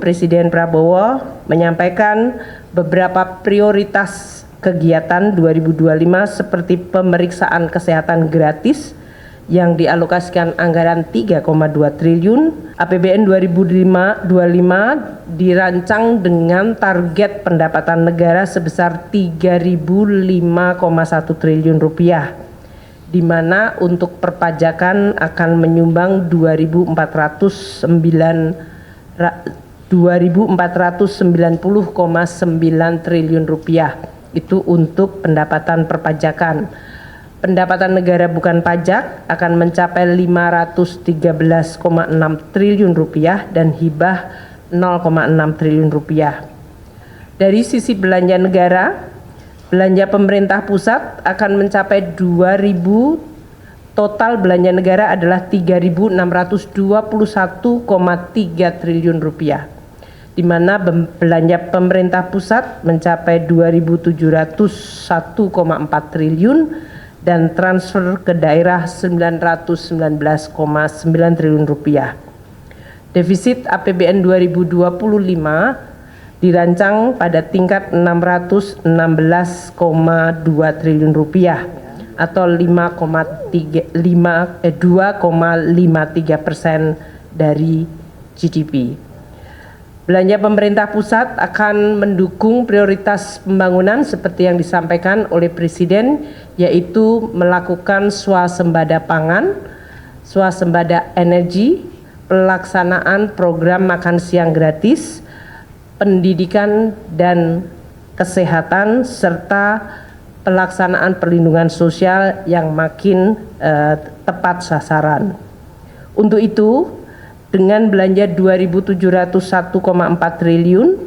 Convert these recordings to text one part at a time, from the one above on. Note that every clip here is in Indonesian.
Presiden Prabowo menyampaikan beberapa prioritas kegiatan 2025 seperti pemeriksaan kesehatan gratis yang dialokasikan anggaran 3,2 triliun. APBN 2025 dirancang dengan target pendapatan negara sebesar 3.005,1 triliun rupiah, di mana untuk perpajakan akan menyumbang 2.490,9 triliun rupiah. Itu untuk pendapatan perpajakan. Pendapatan negara bukan pajak akan mencapai 513,6 triliun rupiah dan hibah 0,6 triliun rupiah. Dari sisi belanja negara, belanja pemerintah pusat akan mencapai 2.000. Total belanja negara adalah 3.621,3 triliun rupiah, di mana belanja pemerintah pusat mencapai 2.701,4 triliun dan transfer ke daerah 919,9 triliun rupiah. Defisit APBN 2025 dirancang pada tingkat 616,2 triliun rupiah atau 2,53% dari GDP. Belanja pemerintah pusat akan mendukung prioritas pembangunan seperti yang disampaikan oleh Presiden, yaitu melakukan swasembada pangan, swasembada energi, pelaksanaan program makan siang gratis, pendidikan dan kesehatan, serta pelaksanaan perlindungan sosial yang makin tepat sasaran. Untuk itu, dengan belanja 2.701,4 triliun,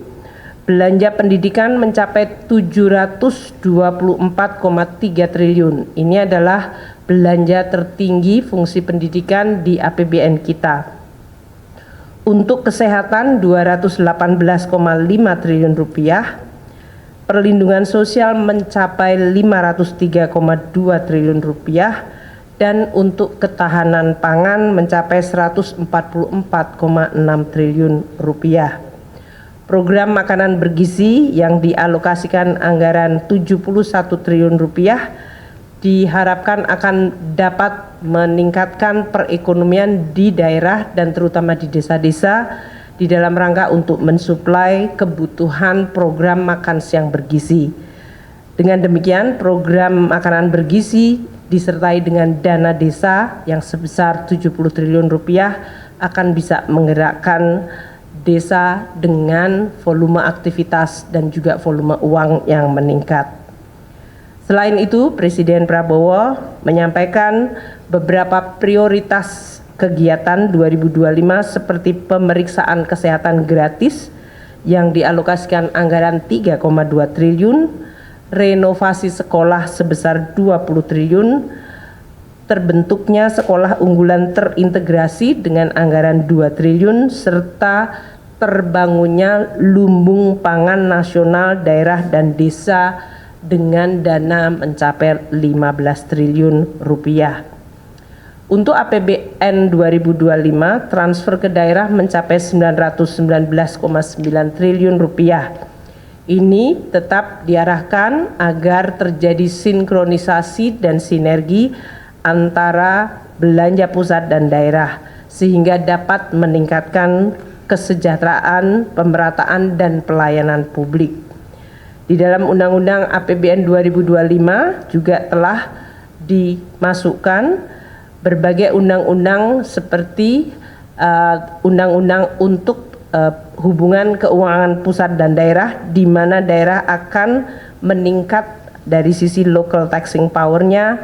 belanja pendidikan mencapai 724,3 triliun. Ini adalah belanja tertinggi fungsi pendidikan di APBN kita. Untuk kesehatan 218,5 triliun rupiah, perlindungan sosial mencapai 503,2 triliun rupiah, dan untuk ketahanan pangan mencapai 144,6 triliun rupiah. Program makanan bergizi yang dialokasikan anggaran 71 triliun rupiah diharapkan akan dapat meningkatkan perekonomian di daerah dan terutama di desa-desa di dalam rangka untuk mensuplai kebutuhan program makan siang bergizi. Dengan demikian, program makanan bergizi disertai dengan dana desa yang sebesar 70 triliun rupiah akan bisa menggerakkan desa dengan volume aktivitas dan juga volume uang yang meningkat. Selain itu, Presiden Prabowo menyampaikan beberapa prioritas kegiatan 2025 seperti pemeriksaan kesehatan gratis yang dialokasikan anggaran 3,2 triliun, renovasi sekolah sebesar 20 triliun, terbentuknya sekolah unggulan terintegrasi dengan anggaran 2 triliun, serta terbangunnya lumbung pangan nasional daerah dan desa dengan dana mencapai 15 triliun rupiah. Untuk APBN 2025, transfer ke daerah mencapai 919,9 triliun rupiah. Ini tetap diarahkan agar terjadi sinkronisasi dan sinergi antara belanja pusat dan daerah sehingga dapat meningkatkan kesejahteraan, pemerataan dan pelayanan publik. Di dalam Undang-Undang APBN 2025 juga telah dimasukkan berbagai undang-undang seperti undang-undang untuk hubungan keuangan pusat dan daerah, di mana daerah akan meningkat dari sisi local taxing power-nya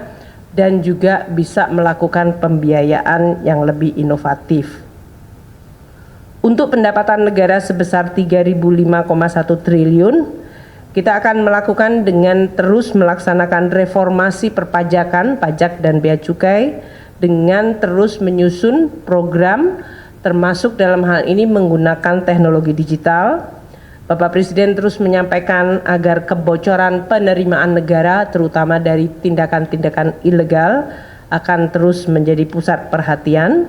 dan juga bisa melakukan pembiayaan yang lebih inovatif. Untuk pendapatan negara sebesar 3.005,1 triliun, kita akan melakukan dengan terus melaksanakan reformasi perpajakan, pajak dan bea cukai, dengan terus menyusun program termasuk dalam hal ini menggunakan teknologi digital. Bapak Presiden terus menyampaikan agar kebocoran penerimaan negara terutama dari tindakan-tindakan ilegal akan terus menjadi pusat perhatian,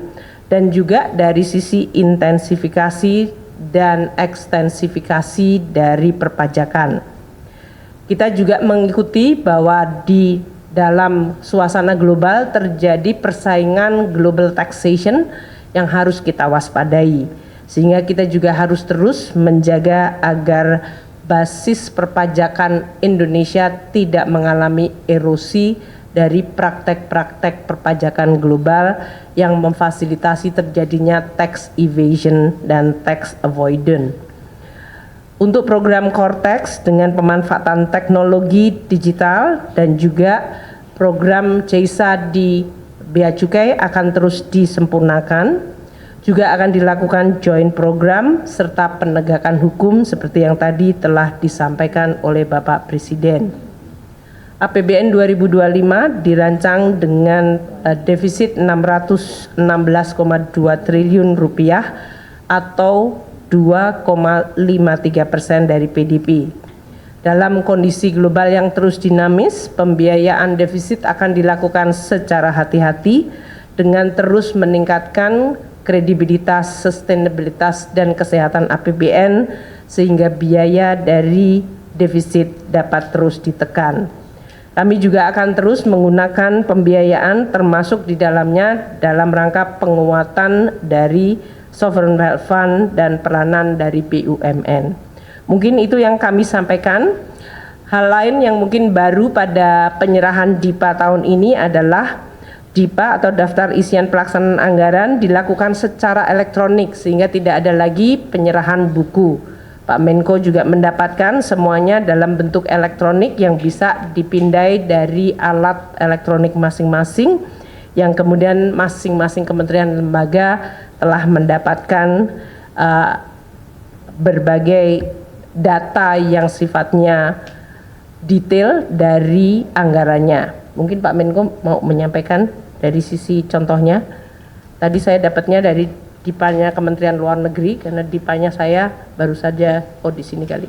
dan juga dari sisi intensifikasi dan ekstensifikasi dari perpajakan. Kita juga mengikuti bahwa di dalam suasana global terjadi persaingan global taxation yang harus kita waspadai, sehingga kita juga harus terus menjaga agar basis perpajakan Indonesia tidak mengalami erosi dari praktek-praktek perpajakan global yang memfasilitasi terjadinya tax evasion dan tax avoidance. Untuk program Cortex dengan pemanfaatan teknologi digital dan juga program CESA di Bea Cukai akan terus disempurnakan. Juga akan dilakukan joint program serta penegakan hukum seperti yang tadi telah disampaikan oleh Bapak Presiden. APBN 2025 dirancang dengan defisit 616,2 triliun rupiah atau 2,53% dari PDB. Dalam kondisi global yang terus dinamis, pembiayaan defisit akan dilakukan secara hati-hati dengan terus meningkatkan kredibilitas, sustainabilitas, dan kesehatan APBN sehingga biaya dari defisit dapat terus ditekan. Kami juga akan terus menggunakan pembiayaan termasuk di dalamnya dalam rangka penguatan dari Sovereign Wealth Fund dan peranan dari BUMN. Mungkin itu yang kami sampaikan. Hal lain yang mungkin baru pada penyerahan DIPA tahun ini adalah DIPA atau daftar isian pelaksanaan anggaran dilakukan secara elektronik sehingga tidak ada lagi penyerahan buku. Pak Menko juga mendapatkan semuanya dalam bentuk elektronik yang bisa dipindai dari alat elektronik masing-masing yang kemudian masing-masing kementerian lembaga telah mendapatkan berbagai data yang sifatnya detail dari anggarannya. Mungkin Pak Menko mau menyampaikan dari sisi contohnya. Tadi saya dapatnya dari DIPA-nya Kementerian Luar Negeri karena DIPA-nya saya baru saja di sini kali.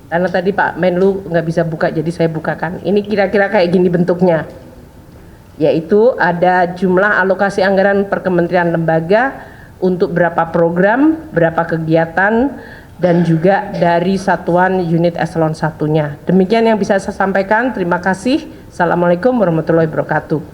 Karena tadi Pak Menlu nggak bisa buka jadi saya bukakan. Ini kira-kira kayak gini bentuknya. Yaitu ada jumlah alokasi anggaran per kementerian lembaga untuk berapa program, berapa kegiatan, dan juga dari satuan unit eselon 1-nya. Demikian yang bisa saya sampaikan. Terima kasih. Assalamualaikum warahmatullahi wabarakatuh.